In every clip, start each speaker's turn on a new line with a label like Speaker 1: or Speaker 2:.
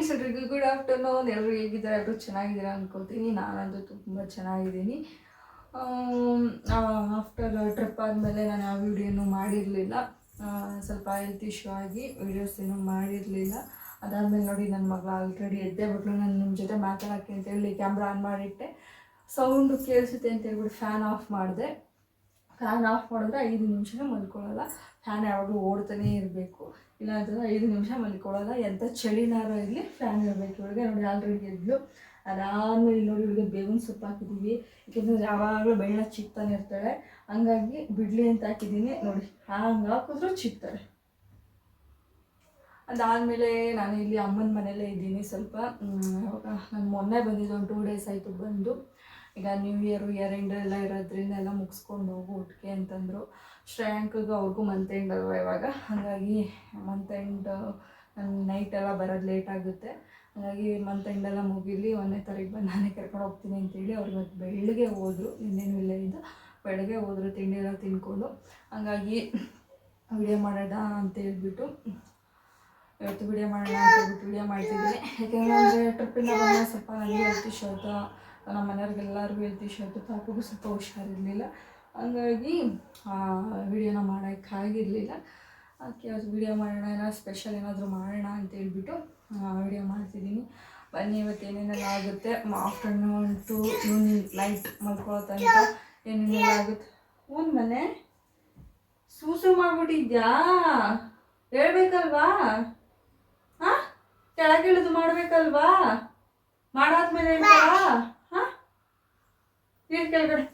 Speaker 1: Friends, ಎಲ್ರಿಗೂ good afternoon. ಎಲ್ಲರೂ ಹೇಗಿದ್ದಾರೆ? ಎಲ್ಲರೂ ಚೆನ್ನಾಗಿದ್ದೀರಾ ಅನ್ಕೋತೀನಿ. ನಾನಂತೂ ತುಂಬ ಚೆನ್ನಾಗಿದ್ದೀನಿ. ಆಫ್ಟರ್ ಟ್ರಿಪ್ ಆದಮೇಲೆ ನಾನು ಯಾವ ವೀಡಿಯೋನೂ ಮಾಡಿರಲಿಲ್ಲ. ಸ್ವಲ್ಪ ಹೆಲ್ತ್ ಇಶ್ಯೂ ಆಗಿ ವೀಡಿಯೋಸ್ ಏನೂ ಮಾಡಿರಲಿಲ್ಲ. ಅದಾದಮೇಲೆ ನೋಡಿ ನನ್ನ ಮಗಳು ಆಲ್ರೆಡಿ ಎದ್ದೇ ಬಿಟ್ಲು. ನಾನು ನಿಮ್ಮ ಜೊತೆ ಮಾತಾಡೋಕ್ಕೆ ಅಂತೇಳಿ ಕ್ಯಾಮ್ರಾ ಆನ್ ಮಾಡಿಟ್ಟೆ. ಸೌಂಡು ಕೇಳಿಸುತ್ತೆ ಅಂತೇಳ್ಬಿಟ್ಟು ಫ್ಯಾನ್ ಆಫ್ ಮಾಡಿದೆ. ಫ್ಯಾನ್ ಆಫ್ ಮಾಡಿದ್ರೆ 5 ನಿಮಿಷನೂ ಮಲ್ಕೊಳ್ಳಲ್ಲ. ಫ್ಯಾನ್ ಯಾವಾಗಲೂ ಓಡ್ತಾನೇ ಇರಬೇಕು, ಇಲ್ಲ ಅಂತಂದರೆ 5 ನಿಮಿಷ ಮಲ್ಕೊಳ್ಳಲ್ಲ. ಎಂಥ ಚಳಿನಾರ ಇರಲಿ ಫ್ಯಾನ್ ಇರಬೇಕು. ಇವಳಿಗೆ ನೋಡಿ ಆಲ್ರೆಡಿ ಎದ್ಲು. ಅದಾದಮೇಲೆ ನೋಡಿ ಇವಳಿಗೆ ಬೇವಿನ ಸೊಪ್ಪು ಹಾಕಿದ್ದೀವಿ. ಯಾಕೆಂದರೆ ಯಾವಾಗಲೂ ಬೆಳ್ಳ ಚಿಕ್ತಾನೆ ಇರ್ತಾಳೆ, ಹಂಗಾಗಿ ಬಿಡಲಿ ಅಂತ ಹಾಕಿದ್ದೀನಿ. ನೋಡಿ ಹಂಗೆ ಹಾಕಿದ್ರು ಚಿಕ್ತಾಳೆ. ಅದಾದಮೇಲೆ ನಾನು ಇಲ್ಲಿ ಅಮ್ಮನ ಮನೆಯಲ್ಲೇ ಇದ್ದೀನಿ. ಸ್ವಲ್ಪ ನಾನು ಮೊನ್ನೆ ಬಂದಿದ್ದು, ಒಂದು 2 ಡೇಸ್ ಆಯಿತು ಬಂದು. ಈಗ ನ್ಯೂ ಇಯರ್ ಎಂಡ್ ಎಲ್ಲ ಇರೋದ್ರಿಂದ ಎಲ್ಲ ಮುಗಿಸ್ಕೊಂಡು ಹೋಗು ಒಟ್ಟಿಗೆ ಅಂತಂದರು. ಶ್ರೇಯಾಂಕ್ಗೆ ಅವ್ರಿಗೂ ಮಂತ್ ಎಂಡ್ ಅಲ್ವ ಇವಾಗ, ಹಾಗಾಗಿ ಮಂತ್ ಎಂಡ್ ನಾನು ನೈಟೆಲ್ಲ ಬರೋದು ಲೇಟ್ ಆಗುತ್ತೆ. ಹಾಗಾಗಿ ಮಂತ್ ಎಂಡೆಲ್ಲ ಮುಗಿಲಿ, 1ನೇ ತಾರೀಕು ಬಂದು ನಾನೇ ಕರ್ಕೊಂಡು ಹೋಗ್ತೀನಿ ಅಂತೇಳಿ ಅವ್ರಿಗೆ ಬೆಳಗ್ಗೆ ಹೋದರು. ಇನ್ನೇನು ಇಲ್ಲ ಇದ್ದು ಬೆಳಗ್ಗೆ ಹೋದರು ತಿಂಡಿ ಎಲ್ಲ ತಿನ್ಕೊಂಡು. ಹಾಗಾಗಿ ವಿಡಿಯೋ ಮಾಡೋಣ ಅಂತೇಳ್ಬಿಟ್ಟು ಇವತ್ತು ವಿಡಿಯೋ ಮಾಡೋಣ ಅಂತೇಳ್ಬಿಟ್ಟು ವಿಡಿಯೋ ಮಾಡ್ತಿದ್ದೀನಿ. ಯಾಕೆಂದರೆ ಟ್ರಿಪ್ಪಿಂದ ಬಂದಾಗ ಸ್ವಲ್ಪ ನನಗೆ ಹೆಲ್ತ್ ಇಶ್ಯೂ ಆಯಿತು, ನಮ್ಮ ಮನೆಯವ್ರಿಗೆಲ್ಲರಿಗೂ ಹೆಲ್ತ್ ಇಶ್ಯೂ ಆಯಿತು, ಪಾಪಗೂ ಸ್ವಲ್ಪ ಹುಷಾರಿರಲಿಲ್ಲ. ಹಂಗಾಗಿ ವಿಡಿಯೋನ ಮಾಡೋಕ್ಕಾಗಿರಲಿಲ್ಲ. ಅದಕ್ಕೆ ಇವತ್ತು ವಿಡಿಯೋ ಮಾಡೋಣ, ಏನಾದ್ರು ಸ್ಪೆಷಲ್ ಏನಾದರೂ ಮಾಡೋಣ ಅಂತೇಳ್ಬಿಟ್ಟು ವಿಡಿಯೋ ಮಾಡ್ತಿದ್ದೀನಿ. ಬನ್ನಿ ಇವತ್ತು ಏನೇನೆಲ್ಲ ಆಗುತ್ತೆ, ಆಫ್ಟರ್ನೂನ್ ಟು ಈವ್ನಿಂಗ್ ನೈಟ್ ಮಲ್ಕೊಳ್ಳೋ ತನಕ ಏನೇನೆಲ್ಲ ಆಗುತ್ತೆ. ಒಂದು ಮನೆ ಸೂಸು ಮಾಡ್ಬಿಟ್ಟಿದ್ಯಾ? ಹೇಳ್ಬೇಕಲ್ವಾ? ಹಾಂ, ಕೆಳಗಿಳಿದು ಮಾಡಬೇಕಲ್ವಾ? ಮಾಡಾದ್ಮೇಲೆ ಹೇಳ್ತಾರಾ? ಹಾಂ, ಏನು ಕೆಳಗಡೆ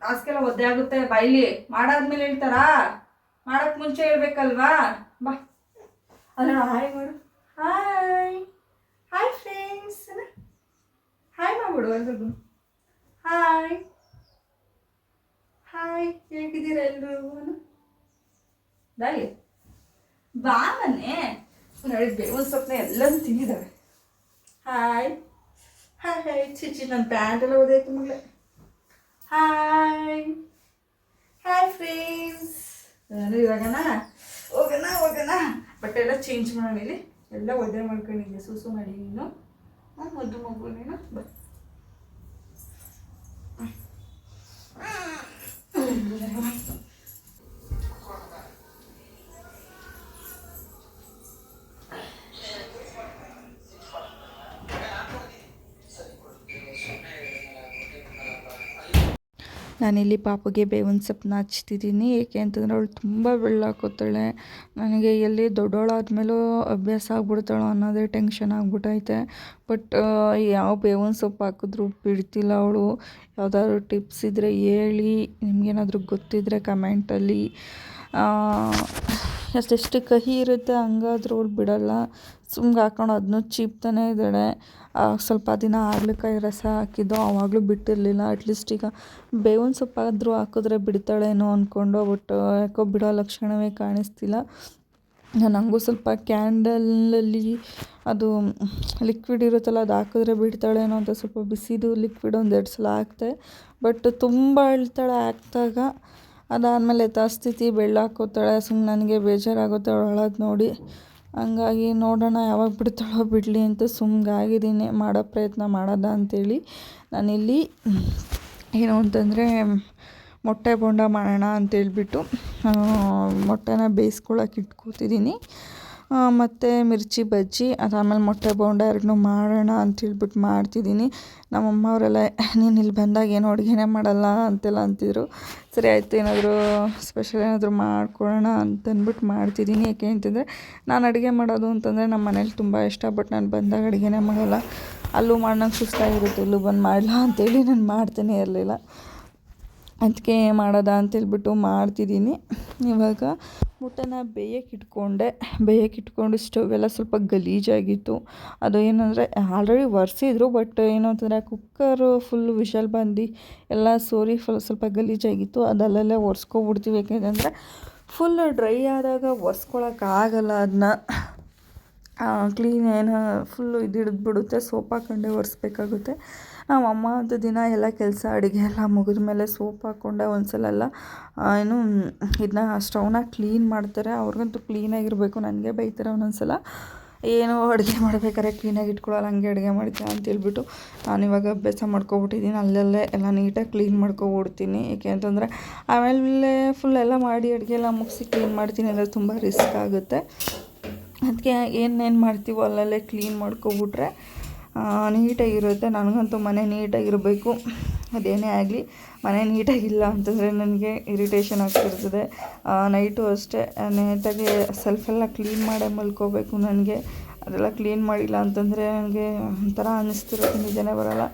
Speaker 1: ಹಾಸ್ಗೆಲ್ಲ ಒದ್ದೆ ಆಗುತ್ತೆ ಬಾಯಿಲಿ. ಮಾಡಾದ್ಮೇಲೆ ಹೇಳ್ತಾರಾ? ಮಾಡೋಕ್ಕೆ ಮುಂಚೆ ಹೇಳ್ಬೇಕಲ್ವಾ? ಬಾ ಅಲ್ಲ, ಹಾಯ್ ಮಾಡು. ಹಾಯ್ ಹಾಯ್ ಫ್ರೆಂಡ್ಸ್, ಹಾಯ್ ಮಾಡ್ಬಿಡು ಎಲ್ರಿಗೂ. ಹಾಯ್ ಹಾಯ್, ಹೇಗಿದ್ದೀರಾ ಎಲ್ರಿಗೂ? ಬಾಯಿ ಬಾ ಮನೆ ನೋಡಿ, ಬೇವಿನ ಸೊಪ್ಪನ್ನ ಎಲ್ಲರೂ ತಿಂದಿದ್ದಾವೆ. Hi hi hi. ಚಿಚ್ಚಿ ನನ್ನ ಪ್ಯಾಂಟ್ ಎಲ್ಲ ಓದಾಯ್ತು ಮಗಳೇ. Hi hi friends. ನಾನು ಇವಾಗನ ಹೋಗೋಣ ಬಟ್ಟೆ ಎಲ್ಲ ಚೇಂಜ್ ಮಾಡೋಣ. ಇಲ್ಲಿ ಎಲ್ಲ ಒದ್ದೆ ಮಾಡ್ಕೊಂಡಿದ್ದೆ, ಸೂಸು ಮಾಡಿ ನೀನು ಮುದ್ದು ಮಗು ನೀನು. ಬ
Speaker 2: ನಾನಿಲ್ಲಿ ಪಾಪುಗೆ ಬೇವಿನ ಸೊಪ್ಪನ್ನ ಹಚ್ತಿದ್ದೀನಿ. ಏಕೆ ಅಂತಂದರೆ ಅವಳು ತುಂಬ ಬೆಳ್ಳಾಕೋತಾಳೆ. ನನಗೆ ಎಲ್ಲಿ ದೊಡ್ಡವಳಾದ್ಮೇಲೂ ಅಭ್ಯಾಸ ಆಗ್ಬಿಡ್ತಾಳೋ ಅನ್ನೋದೇ ಟೆನ್ಷನ್ ಆಗ್ಬಿಟ್ಟೈತೆ. ಬಟ್ ಯಾವ ಬೇವಿನ ಸೊಪ್ಪು ಹಾಕಿದ್ರೂ ಬಿಡ್ತಿಲ್ಲ ಅವಳು. ಯಾವುದಾದ್ರು ಟಿಪ್ಸ್ ಇದ್ದರೆ ಹೇಳಿ, ನಿಮಗೇನಾದರೂ ಗೊತ್ತಿದ್ದರೆ ಕಮೆಂಟಲ್ಲಿ. ಅಷ್ಟೆಷ್ಟು ಕಹಿ ಇರುತ್ತೆ ಹಂಗಾದ್ರೂ ಅವಳು ಬಿಡೋಲ್ಲ. ಸುಮ್ಗೆ ಹಾಕೊಂಡು ಅದನ್ನೂ ಚೀಪ್ತಾನೇ ಇದ್ದಾಳೆ. ಸ್ವಲ್ಪ ದಿನ ಹಾಗಲಕಾಯಿ ರಸ ಹಾಕಿದ್ದು, ಆವಾಗಲೂ ಬಿಟ್ಟಿರಲಿಲ್ಲ. ಅಟ್ಲೀಸ್ಟ್ ಈಗ ಬೇವಿನ ಸೊಪ್ಪಾದರೂ ಹಾಕಿದ್ರೆ ಬಿಡ್ತಾಳೇನೋ ಅಂದ್ಕೊಂಡು, ಬಟ್ ಯಾಕೋ ಬಿಡೋ ಲಕ್ಷಣವೇ ಕಾಣಿಸ್ತಿಲ್ಲ. ನಾನು ಹಂಗೂ ಸ್ವಲ್ಪ ಕ್ಯಾಂಡಲಲ್ಲಿ ಅದು ಲಿಕ್ವಿಡ್ ಇರುತ್ತಲ್ಲ, ಅದು ಹಾಕಿದ್ರೆ ಬಿಡ್ತಾಳೇನೋ ಅಂತ ಸ್ವಲ್ಪ ಬಿಸಿದು ಲಿಕ್ವಿಡ್ 1-2 ಸಲ ಹಾಕ್ತೆ. ಬಟ್ ತುಂಬ ಅಳ್ತಾಳೆ ಹಾಕಿದಾಗ. ಅದಾದಮೇಲೆ ಯಥಾಸ್ಥಿತಿ ಬೆಳ್ಳಾಕೋತಾಳೆ. ಸುಮ್ಮನೆ ನನಗೆ ಬೇಜಾರಾಗುತ್ತೆ ಅವಳು ಅಳೋದು ನೋಡಿ. ಹಂಗಾಗಿ ನೋಡೋಣ ಯಾವಾಗ ಬಿಡ್ತಾಳೋ ಬಿಡಲಿ ಅಂತ ಸುಮ್ಮನಾಗಿದ್ದೀನಿ. ಮಾಡೋ ಪ್ರಯತ್ನ ಮಾಡೋದ ಅಂಥೇಳಿ ನಾನಿಲ್ಲಿ ಏನು ಅಂತಂದರೆ ಮೊಟ್ಟೆ ಬೋಂಡ ಮಾಡೋಣ ಅಂತೇಳ್ಬಿಟ್ಟು ಮೊಟ್ಟೆನ ಬೇಯಿಸ್ಕೊಳಕ್ಕೆ ಇಟ್ಕೋತಿದ್ದೀನಿ. ಮತ್ತು ಮಿರ್ಚಿ ಬಜ್ಜಿ, ಅದಾದಮೇಲೆ ಮೊಟ್ಟೆ ಬೋಂಡ ಎರಡನ್ನೂ ಮಾಡೋಣ ಅಂತೇಳ್ಬಿಟ್ಟು ಮಾಡ್ತಿದ್ದೀನಿ. ನಮ್ಮಮ್ಮ ಅವರೆಲ್ಲ ನೀನು ಇಲ್ಲಿ ಬಂದಾಗ ಏನೋ ಅಡುಗೆನೇ ಮಾಡಲ್ಲ ಅಂತೆಲ್ಲ ಅಂತಿದ್ರು. ಸರಿ ಆಯಿತು, ಏನಾದರೂ ಸ್ಪೆಷಲ್ ಏನಾದರೂ ಮಾಡ್ಕೊಳ್ಳೋಣ ಅಂತಂದ್ಬಿಟ್ಟು ಮಾಡ್ತಿದ್ದೀನಿ. ಯಾಕೆ ಅಂತಂದರೆ ನಾನು ಅಡುಗೆ ಮಾಡೋದು ಅಂತಂದರೆ ನಮ್ಮ ಮನೇಲಿ ತುಂಬ ಇಷ್ಟ. ಬಟ್ ನಾನು ಬಂದಾಗ ಅಡುಗೆನೇ ಮಾಡೋಲ್ಲ. ಅಲ್ಲೂ ಮಾಡೋಂಗೆ ಸುಸ್ತಾಗಿರುತ್ತೆ, ಇಲ್ಲೂ ಬಂದು ಮಾಡಲಾ ಅಂತೇಳಿ ನಾನು ಮಾಡ್ತಾನೇ ಇರಲಿಲ್ಲ. ಅದಕ್ಕೆ ಮಾಡೋದ ಅಂತೇಳ್ಬಿಟ್ಟು ಮಾಡ್ತಿದ್ದೀನಿ. ಇವಾಗ ಮುಟ್ಟೆನ ಬೇಯಕ್ಕಿಟ್ಕೊಂಡು ಸ್ಟವೆಲ್ಲ ಸ್ವಲ್ಪ ಗಲೀಜಾಗಿತ್ತು. ಅದು ಏನಂದರೆ ಆಲ್ರೆಡಿ ಒರೆಸಿದ್ರು, ಬಟ್ ಏನು ಅಂತಂದರೆ ಕುಕ್ಕರು ಫುಲ್ಲು ವಿಷಲ್ ಬಂದು ಎಲ್ಲ ಸೋರಿ ಸ್ವಲ್ಪ ಗಲೀಜಾಗಿತ್ತು. ಅದಲ್ಲೇ ಒರೆಸ್ಕೊಬಿಡ್ತೀವಿ. ಯಾಕೆಂದರೆ ಫುಲ್ ಡ್ರೈ ಆದಾಗ ಒರೆಸ್ಕೊಳಕ್ಕಾಗಲ್ಲ ಅದನ್ನ. ಕ್ಲೀನ್ ಏನೋ ಫುಲ್ಲು ಇದು ಹಿಡಿದ್ಬಿಡುತ್ತೆ, ಸೋಪ್ ಹಾಕೊಂಡೇ ಒರೆಸ್ಬೇಕಾಗುತ್ತೆ. ನಾವು ಅಮ್ಮ ಅದು ದಿನ ಎಲ್ಲ ಕೆಲಸ ಅಡುಗೆ ಎಲ್ಲ ಮುಗಿದ ಮೇಲೆ ಸೋಪ್ ಹಾಕ್ಕೊಂಡೆ ಒಂದ್ಸಲ ಎಲ್ಲ ಏನು ಇದನ್ನ ಸ್ಟವ್ನ ಕ್ಲೀನ್ ಮಾಡ್ತಾರೆ. ಅವ್ರಿಗಂತೂ ಕ್ಲೀನಾಗಿರಬೇಕು. ನನಗೆ ಬೈತಾರೆ ಒಂದೊಂದು ಸಲ, ಏನೋ ಅಡುಗೆ ಮಾಡ್ಬೇಕಾದ್ರೆ ಕ್ಲೀನಾಗಿ ಇಟ್ಕೊಳ್ಳಲ್ಲ, ಹಂಗೆ ಅಡುಗೆ ಮಾಡ್ತೀನಿ ಅಂತೇಳ್ಬಿಟ್ಟು ನಾನಿವಾಗ ಅಭ್ಯಾಸ ಮಾಡ್ಕೊಬಿಟ್ಟಿದ್ದೀನಿ. ಅಲ್ಲಲ್ಲೇ ಎಲ್ಲ ನೀಟಾಗಿ ಕ್ಲೀನ್ ಮಾಡ್ಕೊಬಿಡ್ತೀನಿ. ಏಕೆ ಅಂತಂದರೆ ಆಮೇಲೆ ಫುಲ್ ಎಲ್ಲ ಮಾಡಿ ಅಡುಗೆ ಎಲ್ಲ ಮುಗಿಸಿ ಕ್ಲೀನ್ ಮಾಡ್ತೀನಿ ಅಂದರೆ ತುಂಬ ರಿಸ್ಕ್ ಆಗುತ್ತೆ. ಅದಕ್ಕೆ ಏನೇನು ಮಾಡ್ತೀವೋ ಅಲ್ಲಲ್ಲೇ ಕ್ಲೀನ್ ಮಾಡ್ಕೊಬಿಟ್ರೆ ನೀಟಾಗಿರುತ್ತೆ. ನನಗಂತೂ ಮನೆ ನೀಟಾಗಿರಬೇಕು. ಅದೇನೇ ಆಗಲಿ, ಮನೆ ನೀಟಾಗಿಲ್ಲ ಅಂತಂದರೆ ನನಗೆ ಇರಿಟೇಷನ್ ಆಗ್ತಿರ್ತದೆ. ನೈಟು ಅಷ್ಟೇ ನೀಟಾಗಿ ಸೆಲ್ಫೆಲ್ಲ ಕ್ಲೀನ್ ಮಾಡೇ ಮಲ್ಕೋಬೇಕು. ನನಗೆ ಅದೆಲ್ಲ ಕ್ಲೀನ್ ಮಾಡಿಲ್ಲ ಅಂತಂದರೆ ನನಗೆ ಒಂಥರ ಅನ್ನಿಸ್ತಿರುತ್ತೆ, ನಿದ್ದೆನೇ ಬರೋಲ್ಲ.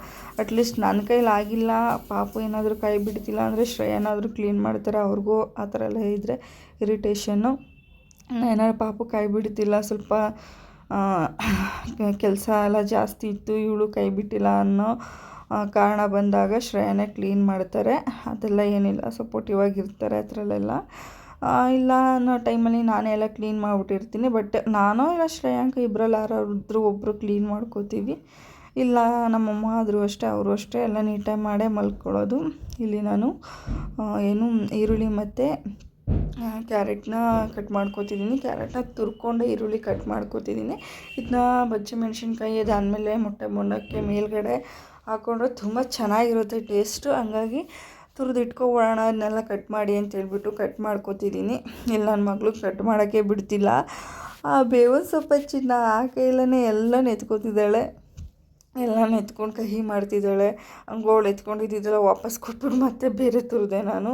Speaker 2: ಅಟ್ಲೀಸ್ಟ್ ನನ್ನ ಕೈಲಿ ಆಗಿಲ್ಲ, ಪಾಪು ಏನಾದರೂ ಕೈ ಬಿಡ್ತಿಲ್ಲ ಅಂದರೆ ಶ್ರೇಯನಾದರೂ ಕ್ಲೀನ್ ಮಾಡ್ತಾರೆ. ಅವ್ರಿಗೂ ಆ ಥರ ಎಲ್ಲ ಇದ್ದರೆ ಇರಿಟೇಷನ್ನು. ಏನಾದ್ರು ಪಾಪು ಕೈ ಬಿಡ್ತಿಲ್ಲ, ಸ್ವಲ್ಪ ಕೆಲಸ ಎಲ್ಲ ಜಾಸ್ತಿ ಇತ್ತು, ಇವಳು ಕೈ ಬಿಟ್ಟಿಲ್ಲ ಅನ್ನೋ ಕಾರಣ ಬಂದಾಗ ಶ್ರೇಯನೇ ಕ್ಲೀನ್ ಮಾಡ್ತಾರೆ. ಅದೆಲ್ಲ ಏನಿಲ್ಲ, ಸಪೋರ್ಟಿವ್ ಆಗಿರ್ತಾರೆ ಅದರಲ್ಲೆಲ್ಲ. ಇಲ್ಲ ಅನ್ನೋ ಟೈಮಲ್ಲಿ ನಾನೇ ಎಲ್ಲ ಕ್ಲೀನ್ ಮಾಡಿಬಿಟ್ಟಿರ್ತೀನಿ. ಬಟ್ ನಾನು ಇಲ್ಲ ಶ್ರೇಯಾಂಕ ಇಬ್ಬರಲ್ಲಿ ಯಾರಾದ್ರೂ ಒಬ್ಬರು ಕ್ಲೀನ್ ಮಾಡ್ಕೋತೀವಿ. ಇಲ್ಲ ನಮ್ಮಮ್ಮ ಆದರೂ ಅಷ್ಟೇ, ಅವರು ಅಷ್ಟೇ ಎಲ್ಲ ನೀಟಾಗಿ ಮಾಡೇ ಮಲ್ಕೊಳ್ಳೋದು. ಇಲ್ಲಿ ನಾನು ಏನು ಈರುಳ್ಳಿ ಮತ್ತು ಕ್ಯಾರೆಟ್ನ ಕಟ್ ಮಾಡ್ಕೊತಿದ್ದೀನಿ. ಕ್ಯಾರೆಟ್ನ ತುರ್ಕೊಂಡು ಈರುಳ್ಳಿ ಕಟ್ ಮಾಡ್ಕೊತಿದ್ದೀನಿ. ಇದನ್ನ ಬಜ್ಜಿ ಮೆಣಸಿನ್ಕಾಯಿ ಅದಾದಮೇಲೆ ಮೊಟ್ಟೆ ಮೊನ್ನಕ್ಕೆ ಮೇಲ್ಗಡೆ ಹಾಕ್ಕೊಂಡ್ರೆ ತುಂಬ ಚೆನ್ನಾಗಿರುತ್ತೆ ಟೇಸ್ಟು. ಹಂಗಾಗಿ ತುರಿದಿಟ್ಕೊಬಿಡೋಣ ಅದನ್ನೆಲ್ಲ ಕಟ್ ಮಾಡಿ ಅಂತೇಳ್ಬಿಟ್ಟು ಕಟ್ ಮಾಡ್ಕೊತಿದ್ದೀನಿ. ಇಲ್ಲಿ ನನ್ನ ಮಗಳು ಕಟ್ ಮಾಡೋಕ್ಕೆ ಬಿಡ್ತಿಲ್ಲ. ಆ ಬೇವಿನ ಸೊಪ್ಪು ಹಚ್ಚಿದ್ನ ಆ ಕೈಲೇ ಎಲ್ಲ ಎತ್ಕೋತಿದ್ದಾಳೆ. ಎಲ್ಲ ಎತ್ಕೊಂಡು ಕಹಿ ಮಾಡ್ತಿದ್ದಾಳೆ. ಹಂಗೋಳು ಎತ್ಕೊಂಡಿದ್ದೆಲ್ಲ ವಾಪಸ್ ಕೊಟ್ಬಿಟ್ಟು ಮತ್ತೆ ಬೇರೆ ತುರಿದೆ ನಾನು.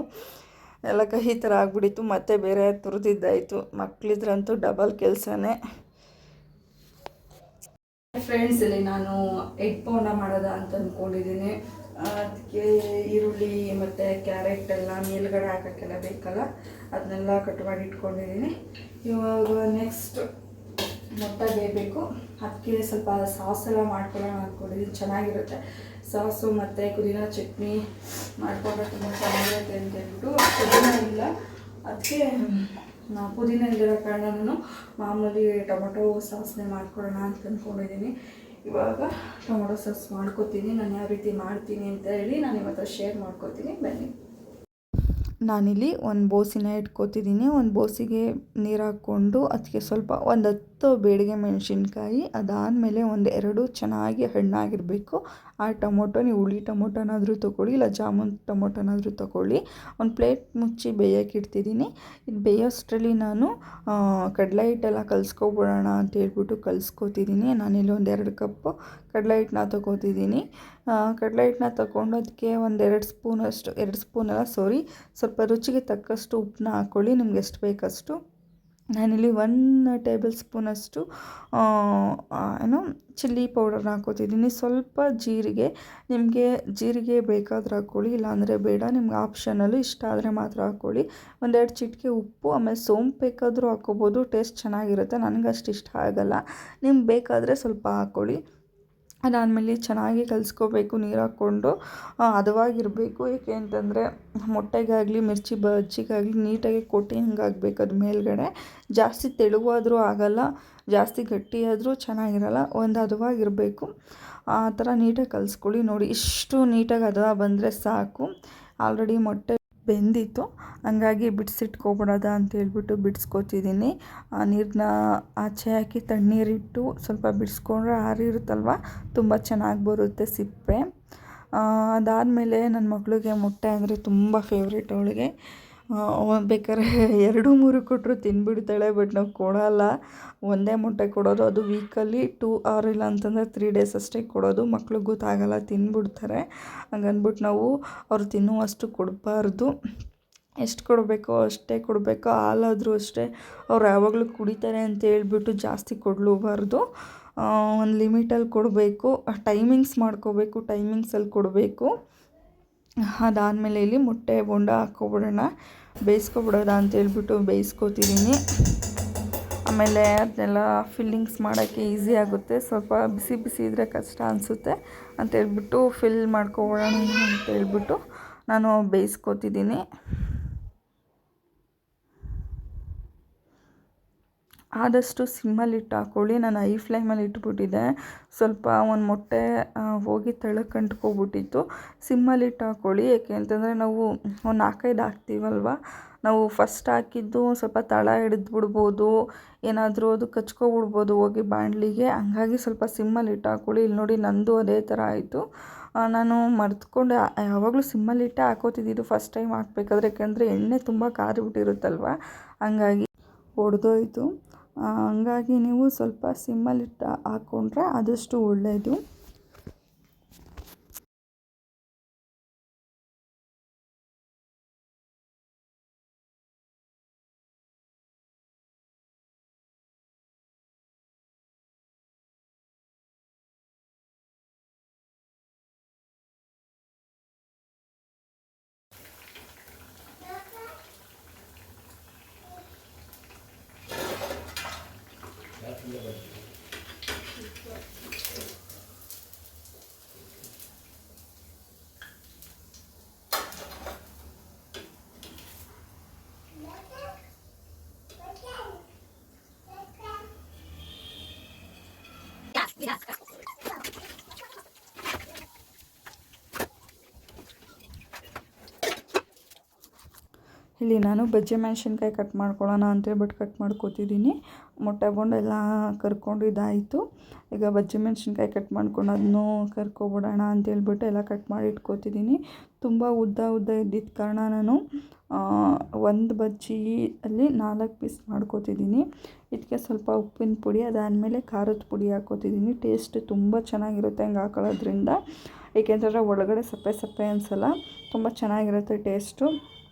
Speaker 2: ಎಲ್ಲ ಕಹಿ ಥರ ಆಗಿಬಿಟ್ಟಿತ್ತು, ಮತ್ತೆ ಬೇರೆ ತುರಿದಿದ್ದಾಯಿತು. ಮಕ್ಕಳಿದ್ರಂತೂ ಡಬಲ್ ಕೆಲಸನೇ.
Speaker 1: ಫ್ರೆಂಡ್ಸ್, ಇಲ್ಲಿ ನಾನು ಎಗ್ ಬೋಂಡ ಮಾಡೋದ ಅಂತ ಅಂದ್ಕೊಂಡಿದ್ದೀನಿ. ಅದಕ್ಕೆ ಈರುಳ್ಳಿ ಮತ್ತು ಕ್ಯಾರೆಟ್ ಎಲ್ಲ ಮೇಲ್ಗಡೆ ಹಾಕೋಕ್ಕೆಲ್ಲ ಬೇಕಲ್ಲ, ಅದನ್ನೆಲ್ಲ ಕಟ್ ಮಾಡಿ ಇಟ್ಕೊಂಡಿದ್ದೀನಿ. ಇವಾಗ ನೆಕ್ಸ್ಟ್ ಮೊಟ್ಟೆ ಬೇಯಬೇಕು. ಅದಕ್ಕೆ ಸ್ವಲ್ಪ ಸಾಸ್ ಎಲ್ಲ ಮಾಡ್ಕೊಳ್ಳೋಣ ಅಂದ್ಕೊಂಡಿದ್ದೀನಿ. ಚೆನ್ನಾಗಿರುತ್ತೆ ಸಾಸು ಮತ್ತು ಪುದೀನ ಚಟ್ನಿ ಮಾಡಿಕೊಂಡ್ರೆ ತುಂಬ ಚೆನ್ನಾಗಿರುತ್ತೆ ಅಂತ ಹೇಳ್ಬಿಟ್ಟು. ಪುದೀನ ಇಲ್ಲ, ಅದಕ್ಕೆ ಪುದೀನ ಇಲ್ದಿರೋ ಕಾರಣ ನಾನು ಮಾಮೂಲಿ ಟೊಮೊಟೊ ಸಾಸ್ನೇ ಮಾಡ್ಕೊಳ್ಳೋಣ ಅಂತ ಅಂದ್ಕೊಂಡಿದ್ದೀನಿ. ಇವಾಗ ಟೊಮೊಟೊ ಸಾಸ್ ಮಾಡ್ಕೊತೀನಿ. ನಾನು ಯಾವ ರೀತಿ ಮಾಡ್ತೀನಿ ಅಂತ ಹೇಳಿ ನಾನು ಇವತ್ತು ಶೇರ್ ಮಾಡ್ಕೊತೀನಿ, ಬನ್ನಿ.
Speaker 2: ನಾನಿಲ್ಲಿ ಒಂದು ಬೋಸಿನ ಇಟ್ಕೋತಿದ್ದೀನಿ. ಒಂದು ಬೋಸಿಗೆ ನೀರು ಹಾಕ್ಕೊಂಡು ಅದಕ್ಕೆ ಸ್ವಲ್ಪ ಒಂದು 10 ಬೇಡಿಗೆ ಮೆಣಸಿನ್ಕಾಯಿ, ಅದಾದಮೇಲೆ ಒಂದು 2 ಚೆನ್ನಾಗಿ ಹಣ್ಣಾಗಿರಬೇಕು ಆ ಟೊಮೊಟೊ. ನೀವು ಹುಳಿ ಟೊಮೊಟೊನಾದರೂ ತೊಗೊಳ್ಳಿ, ಇಲ್ಲ ಜಾಮೂನ್ ಟೊಮೊಟೊನಾದರೂ ತೊಗೊಳ್ಳಿ. ಒಂದು ಪ್ಲೇಟ್ ಮುಚ್ಚಿ ಬೇಯೋಕ್ಕೆ ಇಡ್ತಿದ್ದೀನಿ. ಇದು ಬೇಯೋಷ್ಟರಲ್ಲಿ ನಾನು ಕಡಲೆ ಹಿಟ್ಟೆಲ್ಲ ಕಲಿಸ್ಕೊಬಿಡೋಣ ಅಂತ ಹೇಳ್ಬಿಟ್ಟು ಕಲಿಸ್ಕೊತಿದ್ದೀನಿ. ನಾನಿಲ್ಲಿ ಒಂದು 2 ಕಪ್ಪು ಕಡಲೆ ಹಿಟ್ಟನ್ನ ತೊಗೋತಿದ್ದೀನಿ. ಕಡಲೆ ಹಿಟ್ಟನ್ನ ತೊಗೊಂಡು ಅದಕ್ಕೆ ಒಂದು 2 ಸ್ಪೂನಷ್ಟು, 2 ಸ್ಪೂನಲ್ಲ ಸ್ವಲ್ಪ ರುಚಿಗೆ ತಕ್ಕಷ್ಟು ಉಪ್ಪನ್ನ ಹಾಕ್ಕೊಳ್ಳಿ, ನಿಮ್ಗೆ ಎಷ್ಟು ಬೇಕಷ್ಟು. ನಾನಿಲ್ಲಿ 1 ಟೇಬಲ್ ಸ್ಪೂನಷ್ಟು ಏನು ಚಿಲ್ಲಿ ಪೌಡರ್ನ ಹಾಕ್ಕೋತಿದ್ದೀನಿ. ಸ್ವಲ್ಪ ಜೀರಿಗೆ, ನಿಮಗೆ ಜೀರಿಗೆ ಬೇಕಾದ್ರೆ ಹಾಕ್ಕೊಳ್ಳಿ, ಇಲ್ಲಾಂದರೆ ಬೇಡ, ನಿಮ್ಗೆ ಆಪ್ಷನಲ್ಲು, ಇಷ್ಟ ಆದರೆ ಮಾತ್ರ ಹಾಕ್ಕೊಳ್ಳಿ. 1-2 ಚಿಟಿಕೆ ಉಪ್ಪು, ಆಮೇಲೆ ಸೋಂಪು ಬೇಕಾದರೂ ಹಾಕ್ಕೋಬೋದು, ಟೇಸ್ಟ್ ಚೆನ್ನಾಗಿರುತ್ತೆ. ನನಗೆ ಅಷ್ಟು ಇಷ್ಟ ಆಗಲ್ಲ, ನಿಮ್ಗೆ ಬೇಕಾದರೆ ಸ್ವಲ್ಪ ಹಾಕ್ಕೊಳ್ಳಿ. ಅದಾದಮೇಲೆ ಚೆನ್ನಾಗಿ ಕಲಿಸ್ಕೋಬೇಕು ನೀರು ಹಾಕ್ಕೊಂಡು. ಹದವಾಗಿರಬೇಕು, ಏಕೆ ಅಂತಂದರೆ ಮೊಟ್ಟೆಗಾಗಲಿ ಮಿರ್ಚಿ ಬಜ್ಜಿಗಾಗಲಿ ನೀಟಾಗಿ ಕೋಟಿಂಗ್ ಆಗಬೇಕು ಅದು ಮೇಲ್ಗಡೆ. ಜಾಸ್ತಿ ತೆಳುವಾದರೂ ಆಗಲ್ಲ, ಜಾಸ್ತಿ ಗಟ್ಟಿಯಾದರೂ ಚೆನ್ನಾಗಿರಲ್ಲ, ಒಂದು ಹದವಾಗಿರಬೇಕು. ಆ ಥರ ನೀಟಾಗಿ ಕಲಿಸ್ಕೊಳ್ಳಿ. ನೋಡಿ, ಇಷ್ಟು ನೀಟಾಗಿ ಹದ ಬಂದರೆ ಸಾಕು. ಆಲ್ರೆಡಿ ಮೊಟ್ಟೆ ಬೆಂದಿತ್ತು, ಹಂಗಾಗಿ ಬಿಡಿಸಿಟ್ಕೊಬಿಡೋದ ಅಂತೇಳ್ಬಿಟ್ಟು ಬಿಡಿಸ್ಕೊತಿದ್ದೀನಿ. ನೀರನ್ನ ಆಚೆ ಹಾಕಿ ತಣ್ಣೀರಿಟ್ಟು ಸ್ವಲ್ಪ ಬಿಡಿಸ್ಕೊಂಡ್ರೆ ಆರಿರುತ್ತಲ್ವ, ತುಂಬ ಚೆನ್ನಾಗಿ ಬರುತ್ತೆ ಸಿಪ್ಪೆ. ಅದಾದಮೇಲೆ ನನ್ನ ಮಗಳಿಗೆ ಮೊಟ್ಟೆ ಅಂದರೆ ತುಂಬ ಫೇವ್ರೇಟ್ ಅವಳಿಗೆ. ಬೇಕಾದ್ರೆ 2-3 ಕೊಟ್ಟರು ತಿಂದುಬಿಡ್ತಾಳೆ. ಬಟ್ ನಾವು ಕೊಡೋಲ್ಲ, ಒಂದೇ ಮೊಟ್ಟೆ ಕೊಡೋದು, ಅದು ವೀಕಲ್ಲಿ 2 ಆರ್ ಇಲ್ಲ ಅಂತಂದರೆ 3 ಡೇಸ್ ಅಷ್ಟೇ ಕೊಡೋದು. ಮಕ್ಳಿಗೆ ಗೊತ್ತಾಗಲ್ಲ, ತಿಂದುಬಿಡ್ತಾರೆ. ಹಂಗನ್ಬಿಟ್ಟು ನಾವು ಅವ್ರು ತಿನ್ನುವಷ್ಟು ಕೊಡಬಾರ್ದು, ಎಷ್ಟು ಕೊಡಬೇಕೋ ಅಷ್ಟೇ ಕೊಡಬೇಕು. ಹಾಲಾದರೂ ಅಷ್ಟೇ ಅವ್ರು ಯಾವಾಗಲೂ ಕುಡಿತಾರೆ ಅಂತ ಹೇಳ್ಬಿಟ್ಟು ಜಾಸ್ತಿ ಕೊಡಲೂಬಾರ್ದು. ಒಂದು ಲಿಮಿಟಲ್ಲಿ ಕೊಡಬೇಕು, ಟೈಮಿಂಗ್ಸ್ ಮಾಡ್ಕೋಬೇಕು, ಟೈಮಿಂಗ್ಸಲ್ಲಿ ಕೊಡಬೇಕು. ಅದಾದಮೇಲೆ ಇಲ್ಲಿ ಮೊಟ್ಟೆ ಬೋಂಡ ಹಾಕ್ಕೊಬಿಡೋಣ, ಬೇಯಿಸ್ಕೊಬಿಡೋದ ಅಂತೇಳ್ಬಿಟ್ಟು ಬೇಯಿಸ್ಕೊತಿದ್ದೀನಿ. ಆಮೇಲೆ ಅದನ್ನೆಲ್ಲ ಫಿಲ್ಲಿಂಗ್ಸ್ ಮಾಡೋಕ್ಕೆ ಈಸಿ ಆಗುತ್ತೆ. ಸ್ವಲ್ಪ ಬಿಸಿ ಬಿಸಿ ಇದ್ದರೆ ಕಷ್ಟ ಅನಿಸುತ್ತೆ ಅಂತೇಳ್ಬಿಟ್ಟು ಫಿಲ್ ಮಾಡ್ಕೊಬಿಡೋಣ ಅಂತೇಳ್ಬಿಟ್ಟು ನಾನು ಬೇಯಿಸ್ಕೊತಿದ್ದೀನಿ. ಆದಷ್ಟು ಸಿಮ್ಮಲ್ಲಿಟ್ಟು ಹಾಕ್ಕೊಳ್ಳಿ. ನಾನು ಹೈ ಫ್ಲೇಮಲ್ಲಿ ಇಟ್ಬಿಟ್ಟಿದ್ದೆ, ಸ್ವಲ್ಪ ಒಂದು ಮೊಟ್ಟೆ ಹೋಗಿ ತೆಳಕ್ಕೆ ಅಂಟ್ಕೊಬಿಟ್ಟಿತ್ತು. ಸಿಮ್ಮಲ್ಲಿಟ್ಟು ಹಾಕ್ಕೊಳ್ಳಿ, ಏಕೆ ಅಂತಂದರೆ ನಾವು ಒಂದು 4-5 ಹಾಕ್ತೀವಲ್ವ, ನಾವು ಫಸ್ಟ್ ಹಾಕಿದ್ದು ಸ್ವಲ್ಪ ತಳ ಹಿಡಿದ್ಬಿಡ್ಬೋದು, ಏನಾದರೂ ಅದು ಕಚ್ಕೊಬಿಡ್ಬೋದು ಹೋಗಿ ಬಾಣಲಿಗೆ. ಹಂಗಾಗಿ ಸ್ವಲ್ಪ ಸಿಮ್ಮಲ್ಲಿ ಇಟ್ಟು ಹಾಕ್ಕೊಳ್ಳಿ. ಇಲ್ಲಿ ನೋಡಿ ನಂದು ಅದೇ ಥರ ಆಯಿತು. ನಾನು ಮರೆತ್ಕೊಂಡು ಯಾವಾಗಲೂ ಸಿಮ್ಮಲ್ಲಿಟ್ಟೆ ಹಾಕೋತಿದ್ದಿದ್ದು ಫಸ್ಟ್ ಟೈಮ್ ಹಾಕ್ಬೇಕಾದ್ರೆ, ಯಾಕೆಂದರೆ ಎಣ್ಣೆ ತುಂಬ ಕಾರಿಬಿಟ್ಟಿರುತ್ತಲ್ವ, ಹಂಗಾಗಿ ಒಡೆದೋಯ್ತು. ಹಂಗಾಗಿ ನೀವು ಸ್ವಲ್ಪ ಸಿಮ್ಮಲ್ಲಿಟ್ಟು ಹಾಕ್ಕೊಂಡ್ರೆ ಆದಷ್ಟು ಒಳ್ಳೆಯದು. ಇಲ್ಲಿ ನಾನು ಬಜ್ಜಿ ಮೆಣಸಿನ್ಕಾಯಿ ಕಟ್ ಮಾಡ್ಕೊಳ್ಳೋಣ ಅಂತೇಳ್ಬಿಟ್ಟು ಕಟ್ ಮಾಡ್ಕೊತಿದ್ದೀನಿ. ಮೊಟ್ಟೆ ಬೋಂಡ ಎಲ್ಲ ಕರ್ಕೊಂಡು ಇದಾಯಿತು. ಈಗ ಬಜ್ಜಿ ಮೆಣಸಿನ್ಕಾಯಿ ಕಟ್ ಮಾಡ್ಕೊಂಡು ಅದನ್ನು ಕರ್ಕೊಬಿಡೋಣ ಅಂತೇಳ್ಬಿಟ್ಟು ಎಲ್ಲ ಕಟ್ ಮಾಡಿ ಇಟ್ಕೊತಿದ್ದೀನಿ. ತುಂಬ ಉದ್ದ ಇದ್ದಿದ್ದ ಕಾರಣ ನಾನು ಒಂದು ಬಜ್ಜಿಯಲ್ಲಿ 4 ಪೀಸ್ ಮಾಡ್ಕೊತಿದ್ದೀನಿ. ಇದಕ್ಕೆ ಸ್ವಲ್ಪ ಉಪ್ಪಿನ ಪುಡಿ, ಅದಾದಮೇಲೆ ಖಾರದ ಪುಡಿ ಹಾಕ್ಕೊತಿದ್ದೀನಿ. ಟೇಸ್ಟ್ ತುಂಬ ಚೆನ್ನಾಗಿರುತ್ತೆ ಹಂಗೆ ಹಾಕೊಳ್ಳೋದ್ರಿಂದ, ಏಕೆಂದರೆ ಒಳಗಡೆ ಸಪ್ಪೆ ಅನಿಸಲ್ಲ, ತುಂಬ ಚೆನ್ನಾಗಿರುತ್ತೆ ಟೇಸ್ಟು.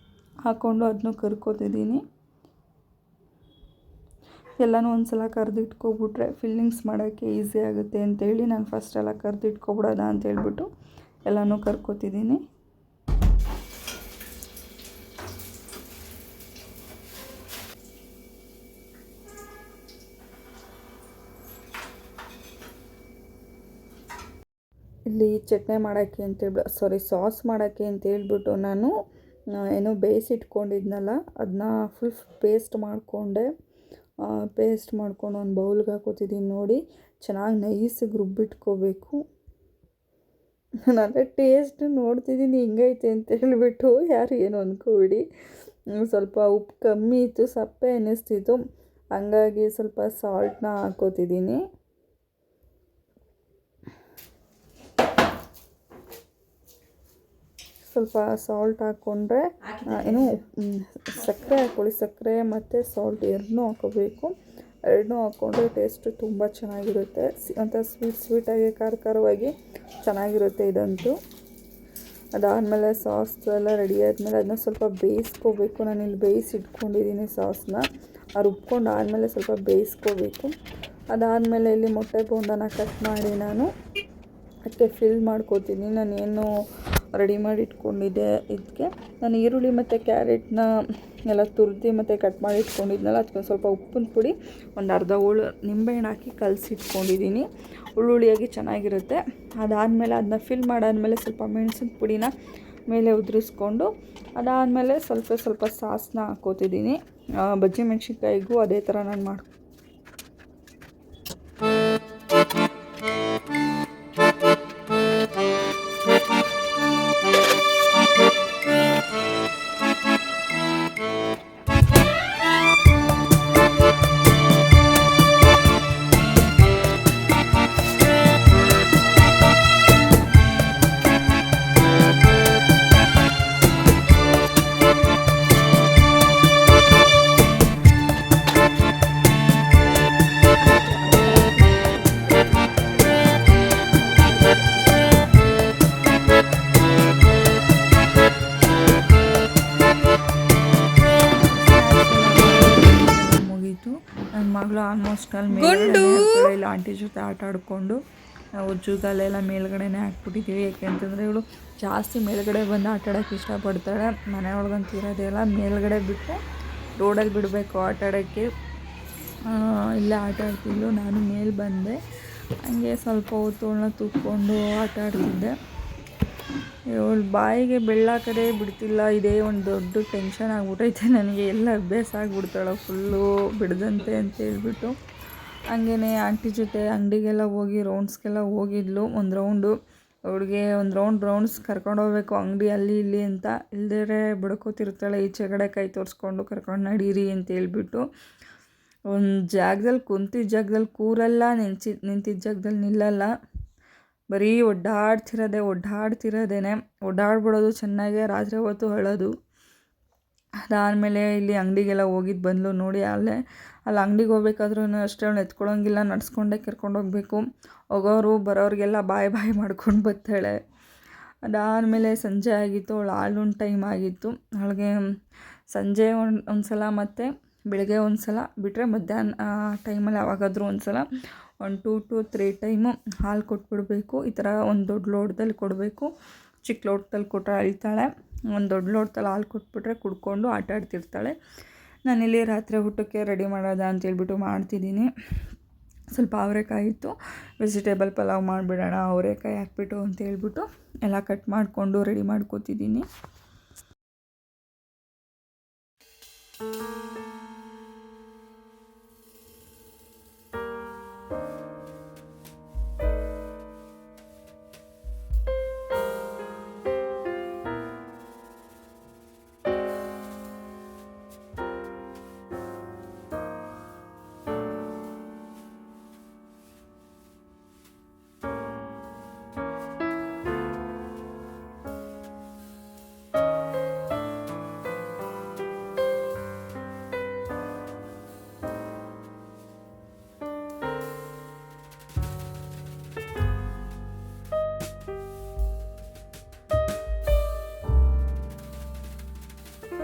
Speaker 2: ಹಾಕ್ಕೊಂಡು ಅದನ್ನು ಕರ್ಕೊತಿದ್ದೀನಿ. ಎಲ್ಲನೂ ಒಂದು ಸಲ ಕರೆದಿಟ್ಕೊಬಿಟ್ರೆ ಫಿಲ್ಲಿಂಗ್ಸ್ ಮಾಡೋಕ್ಕೆ ಈಸಿ ಆಗುತ್ತೆ ಅಂತೇಳಿ ನಾನು ಫಸ್ಟ್ ಎಲ್ಲ ಕರೆದಿಟ್ಕೊಬಿಡೋದ ಅಂತೇಳ್ಬಿಟ್ಟು ಎಲ್ಲನೂ ಕರ್ಕೊತಿದ್ದೀನಿ. ಇಲ್ಲಿ ಚಟ್ನಿ ಮಾಡೋಕ್ಕೆ ಸಾಸ್ ಮಾಡೋಕ್ಕೆ ಅಂತೇಳ್ಬಿಟ್ಟು ನಾನು ಏನೋ ಬೇಯಿಸಿಟ್ಕೊಂಡಿದ್ನಲ್ಲ ಅದನ್ನ ಫುಲ್ ಪೇಸ್ಟ್ ಮಾಡಿಕೊಂಡೆ. ಪೇಸ್ಟ್ ಮಾಡ್ಕೊಂಡು ಒಂದು ಬೌಲ್ಗೆ ಹಾಕೋತಿದ್ದೀನಿ. ನೋಡಿ, ಚೆನ್ನಾಗಿ ನೈಸಾಗಿ ರುಬ್ಬಿಟ್ಕೋಬೇಕು. ನಾನು ಟೇಸ್ಟ್ ನೋಡ್ತಿದ್ದೀನಿ ಹಿಂಗೈತೆ ಅಂತ ಹೇಳಿಬಿಟ್ಟು ಯಾರು ಏನು ಅಂದ್ಕೋಬಿಡಿ. ಸ್ವಲ್ಪ ಉಪ್ಪು ಕಮ್ಮಿ ಇತ್ತು, ಸಪ್ಪೆ ಅನ್ನಿಸ್ತಿತ್ತು, ಹಂಗಾಗಿ ಸ್ವಲ್ಪ ಸಾಲ್ಟನ್ನ ಹಾಕೋತಿದ್ದೀನಿ. ಸ್ವಲ್ಪ ಸಾಲ್ಟ್ ಹಾಕ್ಕೊಂಡ್ರೆ ಏನು ಸಕ್ಕರೆ ಹಾಕ್ಕೊಳ್ಳಿ, ಸಕ್ಕರೆ ಮತ್ತು ಸಾಲ್ಟ್ ಎರಡನ್ನೂ ಹಾಕೋಬೇಕು. ಎರಡನ್ನೂ ಹಾಕ್ಕೊಂಡ್ರೆ ಟೇಸ್ಟು ತುಂಬ ಚೆನ್ನಾಗಿರುತ್ತೆ. ಅಂತ ಸ್ವೀಟಾಗಿ ಖಾರವಾಗಿ ಚೆನ್ನಾಗಿರುತ್ತೆ ಇದಂತೂ. ಅದಾದಮೇಲೆ ಸಾಸ್ ಎಲ್ಲ ರೆಡಿ ಆದಮೇಲೆ ಅದನ್ನ ಸ್ವಲ್ಪ ಬೇಯಿಸ್ಕೋಬೇಕು. ನಾನಿಲ್ಲಿ ಬೇಯಿಸಿಟ್ಕೊಂಡಿದ್ದೀನಿ ಸಾಸನ್ನ. ರುಬ್ಕೊಂಡು ಆದಮೇಲೆ ಸ್ವಲ್ಪ ಬೇಯಿಸ್ಕೋಬೇಕು. ಅದಾದಮೇಲೆ ಇಲ್ಲಿ ಮೊಟ್ಟೆ ಬೋಂಡನ ಕಟ್ ಮಾಡಿ ನಾನು ಅದಕ್ಕೆ ಫಿಲ್ ಮಾಡ್ಕೋತೀನಿ. ನಾನೇನು ರೆಡಿ ಮಾಡಿ ಇಟ್ಕೊಂಡಿದ್ದೆ, ಇದಕ್ಕೆ ನಾನು ಈರುಳ್ಳಿ ಮತ್ತು ಕ್ಯಾರೆಟ್ನ ಎಲ್ಲ ತುರಿದು ಮತ್ತು ಕಟ್ ಮಾಡಿ ಇಟ್ಕೊಂಡಿದ್ನಲ್ಲ, ಅದಕ್ಕೆ ಸ್ವಲ್ಪ ಉಪ್ಪಿನ ಪುಡಿ, ಒಂದು ಅರ್ಧ ಹೋಳು ನಿಂಬೆಹಣ್ಣು ಹಾಕಿ ಕಲಸಿಟ್ಕೊಂಡಿದ್ದೀನಿ. ಹುಳುಳಿಯಾಗಿ ಚೆನ್ನಾಗಿರುತ್ತೆ. ಅದಾದಮೇಲೆ ಅದನ್ನ ಫಿಲ್ ಮಾಡಾದಮೇಲೆ ಸ್ವಲ್ಪ ಮೆಣಸಿನ ಪುಡಿನ ಮೇಲೆ ಉದುರಿಸ್ಕೊಂಡು ಅದಾದಮೇಲೆ ಸ್ವಲ್ಪ ಸಾಸನ್ನ ಹಾಕ್ಕೋತಿದ್ದೀನಿ. ಬಜ್ಜಿ ಮೆಣಸಿನ್ಕಾಯಿಗೂ ಅದೇ ಥರ ನಾನು ಆಲ್ಮೋಸ್ಟ್ ಅಲ್ಲಿ ಮೇಲ್ಗಡೆ ಆಂಟಿ ಜೊತೆ ಆಟ ಆಡಿಕೊಂಡು ನಾವು ಜೂಗಲ್ಲೆಲ್ಲ ಮೇಲ್ಗಡೆನೇ ಹಾಕ್ಬಿಟ್ಟಿದ್ದೀವಿ. ಯಾಕೆಂತಂದರೆ ಇವಳು ಜಾಸ್ತಿ ಮೇಲ್ಗಡೆ ಬಂದು ಆಟ ಆಡೋಕ್ಕೆ ಇಷ್ಟಪಡ್ತಾಳೆ. ಮನೆ ಒಳಗಂತ ಇರೋದೆಲ್ಲ ಮೇಲ್ಗಡೆ ಬಿಟ್ಟರೆ ರೋಡಲ್ಲಿ ಬಿಡಬೇಕು ಆಟ ಆಡೋಕ್ಕೆ. ಇಲ್ಲೇ ಆಟ ಆಡ್ತಿದ್ಲು. ನಾನು ಮೇಲೆ ಬಂದೆ, ಹಂಗೆ ಸ್ವಲ್ಪ ಹೊತ್ತು ಅವಳನ್ನ ತೂಕೊಂಡು ಆಟ ಆಡ್ತಿದ್ದೆ. ಇವಳು ಬಾಯಿಗೆ ಬೆಳ್ಳಾಕದೇ ಬಿಡ್ತಿಲ್ಲ. ಇದೇ ಒಂದು ದೊಡ್ಡ ಟೆನ್ಷನ್ ಆಗಿಬಿಟ್ಟೈತೆ ನನಗೆ. ಎಲ್ಲ ಅಭ್ಯಾಸ ಆಗಿಬಿಡ್ತಾಳೆ ಫುಲ್ಲು ಬಿಡದಂತೆ ಅಂತ ಹೇಳ್ಬಿಟ್ಟು. ಹಂಗೇ ಆಂಟಿ ಜೊತೆ ಅಂಗಡಿಗೆಲ್ಲ ಹೋಗಿ ರೌಂಡ್ಸ್ಗೆಲ್ಲ ಹೋಗಿದ್ಲು ಒಂದು ರೌಂಡು. ಅವಳಿಗೆ ಒಂದು ರೌಂಡ್ಸ್ ಕರ್ಕೊಂಡು ಹೋಗ್ಬೇಕು ಅಂಗಡಿ ಅಲ್ಲಿ ಇಲ್ಲಿ ಅಂತ, ಇಲ್ದೇ ಬಡ್ಕೋತಿರ್ತಾಳೆ ಈಚೆಗಡೆ ಕೈ ತೋರಿಸ್ಕೊಂಡು ಕರ್ಕೊಂಡು ನಡೀರಿ ಅಂತ ಹೇಳ್ಬಿಟ್ಟು. ಒಂದು ಜಾಗದಲ್ಲಿ ಕುಂತಿದ್ದ ಜಾಗದಲ್ಲಿ ಕೂರಲ್ಲ, ನಿಂತಿದ್ದ ಜಾಗದಲ್ಲಿ ನಿಲ್ಲಲ್ಲ. ಬರೀ ಓಡಾಡ್ತಿರೋದೇನೆ. ಓಡಾಡ್ಬಿಡೋದು ಚೆನ್ನಾಗೆ, ರಾತ್ರಿ ಹೊತ್ತು ಅಳೋದು. ಅದಾದಮೇಲೆ ಇಲ್ಲಿ ಅಂಗಡಿಗೆಲ್ಲ ಹೋಗಿದ್ದು ಬಂದ್ಲು ನೋಡಿ. ಅಲ್ಲಿ ಅಂಗಡಿಗೆ ಹೋಗ್ಬೇಕಾದ್ರೂ ಅಷ್ಟೇ ಅವಳು ಎತ್ಕೊಳ್ಳೋಂಗಿಲ್ಲ, ನಡ್ಸ್ಕೊಂಡೇ ಕರ್ಕೊಂಡು ಹೋಗಬೇಕು. ಹೋಗೋರು ಬರೋರಿಗೆಲ್ಲ ಬಾಯ್ ಮಾಡ್ಕೊಂಡು ಬರ್ತಾಳೆ. ಅದಾದಮೇಲೆ ಸಂಜೆ ಆಗಿತ್ತು, ಅವಳು ಹಾಲುಣ್ಣ ಟೈಮ್ ಆಗಿತ್ತು. ಅವಳಿಗೆ ಸಂಜೆ ಒಂದು ಸಲ ಮತ್ತು ಬೆಳಗ್ಗೆ ಒಂದು ಸಲ ಬಿಟ್ಟರೆ ಮಧ್ಯಾಹ್ನ ಟೈಮಲ್ಲಿ ಯಾವಾಗಾದರೂ ಒಂದು ಸಲ 1 to 3 ಟೈಮು ಹಾಲು ಕೊಟ್ಬಿಡಬೇಕು. ಈ ಥರ ಒಂದು ದೊಡ್ಡ ಲೋಟದಲ್ಲಿ ಕೊಡಬೇಕು. ಚಿಕ್ಕ ಲೋಟದಲ್ಲಿ ಕೊಟ್ಟರೆ ಅಳ್ತಾಳೆ. ಒಂದು ದೊಡ್ಡ ಲೋಟದಲ್ಲಿ ಹಾಲು ಕೊಟ್ಬಿಟ್ರೆ ಕುಡ್ಕೊಂಡು ಆಟ ಆಡ್ತಿರ್ತಾಳೆ. ನಾನಿಲ್ಲಿ ರಾತ್ರಿ ಊಟಕ್ಕೆ ರೆಡಿ ಮಾಡೋದ ಅಂತೇಳ್ಬಿಟ್ಟು ಮಾಡ್ತಿದ್ದೀನಿ. ಸ್ವಲ್ಪ ಅವರೆಕಾಯಿ ಇತ್ತು, ವೆಜಿಟೇಬಲ್ ಪಲಾವ್ ಮಾಡಿಬಿಡೋಣ ಅವರೆಕಾಯಿ ಹಾಕ್ಬಿಟ್ಟು ಅಂತೇಳ್ಬಿಟ್ಟು ಎಲ್ಲ ಕಟ್ ಮಾಡಿಕೊಂಡು ರೆಡಿ ಮಾಡ್ಕೊತಿದ್ದೀನಿ.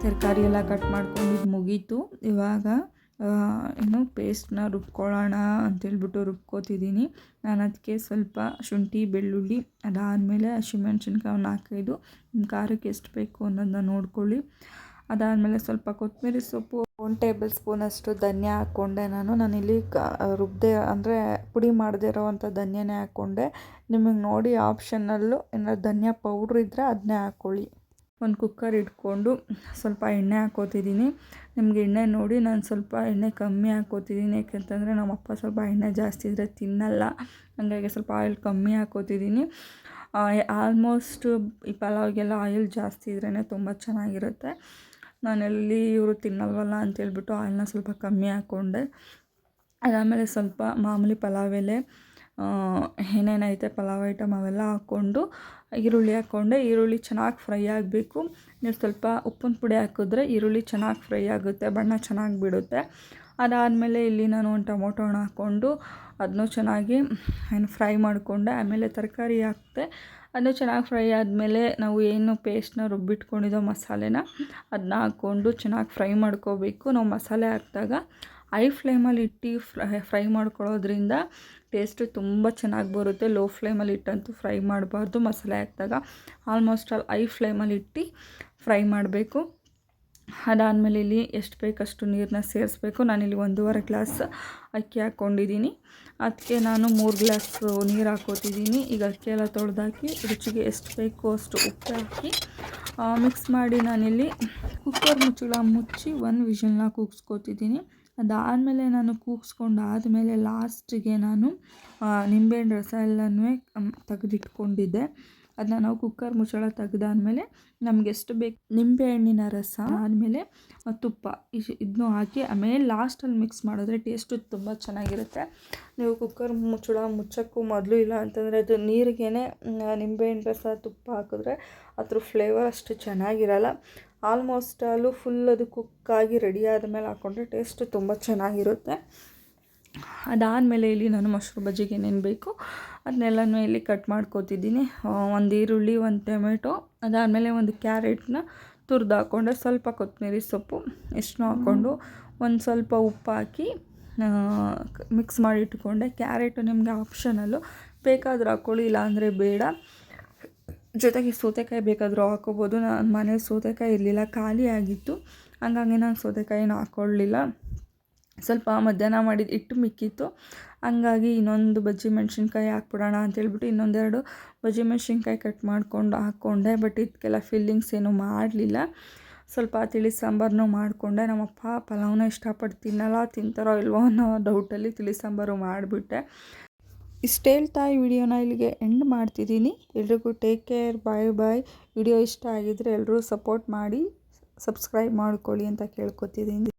Speaker 2: ತರಕಾರಿ ಎಲ್ಲ ಕಟ್ ಮಾಡ್ಕೊಂಡಿದ್ದು ಮುಗೀತು. ಇವಾಗ ಪೇಸ್ಟ್ನ ರುಬ್ಕೊಳ್ಳೋಣ ಅಂತೇಳ್ಬಿಟ್ಟು ರುಬ್ಕೋತಿದ್ದೀನಿ. ನಾನು ಅದಕ್ಕೆ ಸ್ವಲ್ಪ ಶುಂಠಿ ಬೆಳ್ಳುಳ್ಳಿ, ಅದಾದಮೇಲೆ ಹಸಿಮೆಣ್ಸಿನ್ಕಾಯಿ 4-5 ನಿಮ್ಮ ಖಾರಕ್ಕೆ ಎಷ್ಟು ಬೇಕು ಅನ್ನೋದನ್ನ ನೋಡ್ಕೊಳ್ಳಿ. ಅದಾದಮೇಲೆ ಸ್ವಲ್ಪ ಕೊತ್ತಂಬರಿ ಸೊಪ್ಪು, 1 ಟೇಬಲ್ ಸ್ಪೂನಷ್ಟು ಧನ್ಯ ಹಾಕ್ಕೊಂಡೆ. ನಾನಿಲ್ಲಿ ರುಬ್ಬದೆ ಅಂದರೆ ಪುಡಿ ಮಾಡದೇ ಇರೋವಂಥ ಧನ್ಯನೇ ಹಾಕ್ಕೊಂಡೆ. ನಿಮಗೆ ನೋಡಿ ಆಪ್ಷನಲ್ಲು ಏನಾದ್ರು ಧನ್ಯ ಪೌಡ್ರ್ ಇದ್ದರೆ ಅದನ್ನೇ ಹಾಕ್ಕೊಳ್ಳಿ. ಒಂದು ಕುಕ್ಕರ್ ಇಟ್ಕೊಂಡು ಸ್ವಲ್ಪ ಎಣ್ಣೆ ಹಾಕ್ಕೋತಿದ್ದೀನಿ. ನಿಮಗೆ ಎಣ್ಣೆ ನೋಡಿ ನಾನು ಸ್ವಲ್ಪ ಎಣ್ಣೆ ಕಮ್ಮಿ ಹಾಕ್ಕೋತಿದ್ದೀನಿ, ಯಾಕೆಂತಂದರೆ ನಮ್ಮಪ್ಪ ಸ್ವಲ್ಪ ಎಣ್ಣೆ ಜಾಸ್ತಿ ಇದ್ದರೆ ತಿನ್ನಲ್ಲ. ಹಾಗಾಗಿ ಸ್ವಲ್ಪ ಆಯಿಲ್ ಕಮ್ಮಿ ಹಾಕ್ಕೋತಿದ್ದೀನಿ. ಆಲ್ಮೋಸ್ಟ್ ಈ ಪಲಾವ್ಗೆಲ್ಲ ಆಯಿಲ್ ಜಾಸ್ತಿ ಇದ್ರೇ ತುಂಬ ಚೆನ್ನಾಗಿರುತ್ತೆ. ನಾನೆಲ್ಲಿ ಇವರು ತಿನ್ನಲ್ವಲ್ಲ ಅಂತೇಳ್ಬಿಟ್ಟು ಆಯಿಲ್ನ ಸ್ವಲ್ಪ ಕಮ್ಮಿ ಹಾಕ್ಕೊಂಡೆ. ಅದಾದಮೇಲೆ ಸ್ವಲ್ಪ ಮಾಮೂಲಿ ಪಲಾವ್ ಎಲೆ, ಏನೇನೈತೆ ಪಲಾವ್ ಐಟಮ್ ಅವೆಲ್ಲ ಹಾಕ್ಕೊಂಡು ಈರುಳ್ಳಿ ಹಾಕ್ಕೊಂಡೆ. ಈರುಳ್ಳಿ ಚೆನ್ನಾಗಿ ಫ್ರೈ ಆಗಬೇಕು. ನೀವು ಸ್ವಲ್ಪ ಉಪ್ಪಿನ ಪುಡಿ ಹಾಕಿದ್ರೆ ಈರುಳ್ಳಿ ಚೆನ್ನಾಗಿ ಫ್ರೈ ಆಗುತ್ತೆ, ಬಣ್ಣ ಚೆನ್ನಾಗಿ ಬಿಡುತ್ತೆ. ಅದಾದಮೇಲೆ ಇಲ್ಲಿ ನಾನು ಒಂದು ಟೊಮೊಟೊ ಹಣ್ಣು ಹಾಕ್ಕೊಂಡು ಅದನ್ನೂ ಚೆನ್ನಾಗಿ ಫ್ರೈ ಮಾಡಿಕೊಂಡೆ. ಆಮೇಲೆ ತರಕಾರಿ ಹಾಕಿದೆ, ಅದನ್ನು ಚೆನ್ನಾಗಿ ಫ್ರೈ ಆದಮೇಲೆ ನಾವು ಏನು ಪೇಸ್ಟ್ನ ರುಬ್ಬಿಟ್ಕೊಂಡಿದ್ದೋ ಮಸಾಲೆನ ಅದನ್ನ ಹಾಕ್ಕೊಂಡು ಚೆನ್ನಾಗಿ ಫ್ರೈ ಮಾಡ್ಕೋಬೇಕು. ನಾವು ಮಸಾಲೆ ಹಾಕಿದಾಗ ಹೈ ಫ್ಲೇಮಲ್ಲಿ ಇಟ್ಟು ಫ್ರೈ ಮಾಡ್ಕೊಳ್ಳೋದ್ರಿಂದ ಟೇಸ್ಟು ತುಂಬ ಚೆನ್ನಾಗಿ ಬರುತ್ತೆ. ಲೋ ಫ್ಲೇಮಲ್ಲಿ ಇಟ್ಟಂತೂ ಫ್ರೈ ಮಾಡಬಾರ್ದು. ಮಸಾಲೆ ಹಾಕಿದಾಗ ಆಲ್ಮೋಸ್ಟ್ ಹೈ ಫ್ಲೇಮಲ್ಲಿ ಇಟ್ಟು ಫ್ರೈ ಮಾಡಬೇಕು. ಅದಾದಮೇಲೆ ಇಲ್ಲಿ ಎಷ್ಟು ಬೇಕಷ್ಟು ನೀರನ್ನ ಸೇರಿಸ್ಬೇಕು. ನಾನಿಲ್ಲಿ 1.5 ಗ್ಲಾಸ್ ಅಕ್ಕಿ ಹಾಕ್ಕೊಂಡಿದ್ದೀನಿ. ಅದಕ್ಕೆ ನಾನು 3 ಗ್ಲಾಸ್ ನೀರು ಹಾಕ್ಕೋತಿದ್ದೀನಿ. ಈಗ ಅಕ್ಕಿ ಎಲ್ಲ ತೊಳೆದಾಕಿ ರುಚಿಗೆ ಎಷ್ಟು ಬೇಕೋ ಅಷ್ಟು ಉಪ್ಪು ಹಾಕಿ ಮಿಕ್ಸ್ ಮಾಡಿ ನಾನಿಲ್ಲಿ ಕುಕ್ಕರ್ ಮುಚ್ಚಿ 1 ವಿಷಲ್ನ ಕೂಗಿಸ್ಕೊತಿದ್ದೀನಿ. ಅದಾದಮೇಲೆ ನಾನು ಕೂಗಿಸ್ಕೊಂಡಾದಮೇಲೆ ಲಾಸ್ಟಿಗೆ ನಾನು ನಿಂಬೆಹಣ್ಣು ರಸ ಎಲ್ಲನೂ ತೆಗೆದಿಟ್ಕೊಂಡಿದ್ದೆ. ಅದನ್ನ ನಾವು ಕುಕ್ಕರ್ ಮುಚ್ಚಳ ತೆಗೆದಾದ್ಮೇಲೆ ನಮ್ಗೆ ಎಷ್ಟು ಬೇಕು ನಿಂಬೆಹಣ್ಣಿನ ರಸ, ಆದಮೇಲೆ ತುಪ್ಪ ಇದನ್ನೂ ಹಾಕಿ ಆಮೇಲೆ ಲಾಸ್ಟಲ್ಲಿ ಮಿಕ್ಸ್ ಮಾಡಿದ್ರೆ ಟೇಸ್ಟು ತುಂಬ ಚೆನ್ನಾಗಿರುತ್ತೆ. ನೀವು ಕುಕ್ಕರ್ ಮುಚ್ಚೋಕ್ಕೂ ಮೊದಲು ಇಲ್ಲ ಅಂತಂದರೆ ಅದು ನೀರಿಗೇ ನಿಂಬೆಹಣ್ಣು ರಸ ತುಪ್ಪ ಹಾಕಿದ್ರೆ ಅದ್ರ ಫ್ಲೇವರ್ ಅಷ್ಟು ಚೆನ್ನಾಗಿರಲ್ಲ. ಆಲ್ಮೋಸ್ಟ್ ಅಲ್ಲೂ ಫುಲ್ ಅದು ಕುಕ್ಕಾಗಿ ರೆಡಿ ಆದಮೇಲೆ ಹಾಕ್ಕೊಂಡ್ರೆ ಟೇಸ್ಟು ತುಂಬ ಚೆನ್ನಾಗಿರುತ್ತೆ. ಅದಾದಮೇಲೆ ಇಲ್ಲಿ ನಾನು ಮೊಸರು ಬಜ್ಜಿಗೆ ಏನೇನು ಬೇಕು ಅದನ್ನೆಲ್ಲನೂ ಇಲ್ಲಿ ಕಟ್ ಮಾಡ್ಕೋತಿದ್ದೀನಿ. 1 ಈರುಳ್ಳಿ, 1 ಟೊಮೆಟೊ, ಅದಾದಮೇಲೆ 1 ಕ್ಯಾರೆಟ್ನ ತುರಿದು ಹಾಕ್ಕೊಂಡೆ. ಸ್ವಲ್ಪ ಕೊತ್ತಂಬರಿ ಸೊಪ್ಪು ಇಷ್ಟನ್ನೂ ಹಾಕ್ಕೊಂಡು ಒಂದು ಸ್ವಲ್ಪ ಉಪ್ಪು ಹಾಕಿ ಮಿಕ್ಸ್ ಮಾಡಿ ಇಟ್ಕೊಂಡೆ. ಕ್ಯಾರೆಟು ನಿಮಗೆ ಆಪ್ಷನಲ್ಲು, ಬೇಕಾದರೂ ಹಾಕ್ಕೊಳ್ಳಿ, ಇಲ್ಲಾಂದರೆ ಬೇಡ. ಜೊತೆಗೆ ಸೌತೆಕಾಯಿ ಬೇಕಾದರೂ ಹಾಕ್ಕೋಬೋದು. ನನ್ನ ಮನೇಲಿ ಸೌತೆಕಾಯಿ ಇರಲಿಲ್ಲ, ಖಾಲಿ ಆಗಿತ್ತು, ಹಾಗಾಗಿ ನಾನು ಸೌತೆಕಾಯಿನ ಹಾಕ್ಕೊಳ್ಳಿಲ್ಲ. ಸ್ವಲ್ಪ ಮಧ್ಯಾಹ್ನ ಮಾಡಿದ ಹಿಟ್ಟು ಮಿಕ್ಕಿತ್ತು, ಹಂಗಾಗಿ ಇನ್ನೊಂದು ಬಜ್ಜಿ ಮೆಣಸಿನ್ಕಾಯಿ ಹಾಕ್ಬಿಡೋಣ ಅಂತೇಳ್ಬಿಟ್ಟು ಇನ್ನೊಂದೆರಡು ಬಜ್ಜಿ ಮೆಣಸಿನ್ಕಾಯಿ ಕಟ್ ಮಾಡ್ಕೊಂಡು ಹಾಕ್ಕೊಂಡೆ. ಬಟ್ ಇದಕ್ಕೆಲ್ಲ ಫಿಲ್ಲಿಂಗ್ಸ್ ಏನೂ ಮಾಡಲಿಲ್ಲ. ಸ್ವಲ್ಪ ತಿಳಿ ಸಾಂಬಾರನ್ನೂ ಮಾಡಿಕೊಂಡೆ. ನಮ್ಮಪ್ಪ ಪಲಾವ್ನ ಇಷ್ಟಪಟ್ಟು ತಿನ್ನಲ್ಲ, ತಿಂತಾರೋ ಇಲ್ವೋ ಅನ್ನೋ ಡೌಟಲ್ಲಿ ತಿಳಿ ಸಾಂಬಾರು ಮಾಡಿಬಿಟ್ಟೆ. ಇಷ್ಟು ಹೇಳ್ತಾ ಈ ವಿಡಿಯೋನ ಇಲ್ಲಿಗೆ ಎಂಡ್ ಮಾಡ್ತಿದ್ದೀನಿ. ಎಲ್ರಿಗೂ ಟೇಕ್ ಕೇರ್, ಬಾಯ್ ಬಾಯ್. ವಿಡಿಯೋ ಇಷ್ಟ ಆಗಿದ್ದರೆ ಎಲ್ಲರೂ ಸಪೋರ್ಟ್ ಮಾಡಿ, ಸಬ್ಸ್ಕ್ರೈಬ್ ಮಾಡ್ಕೊಳ್ಳಿ ಅಂತ ಕೇಳ್ಕೊತಿದ್ದೀನಿ.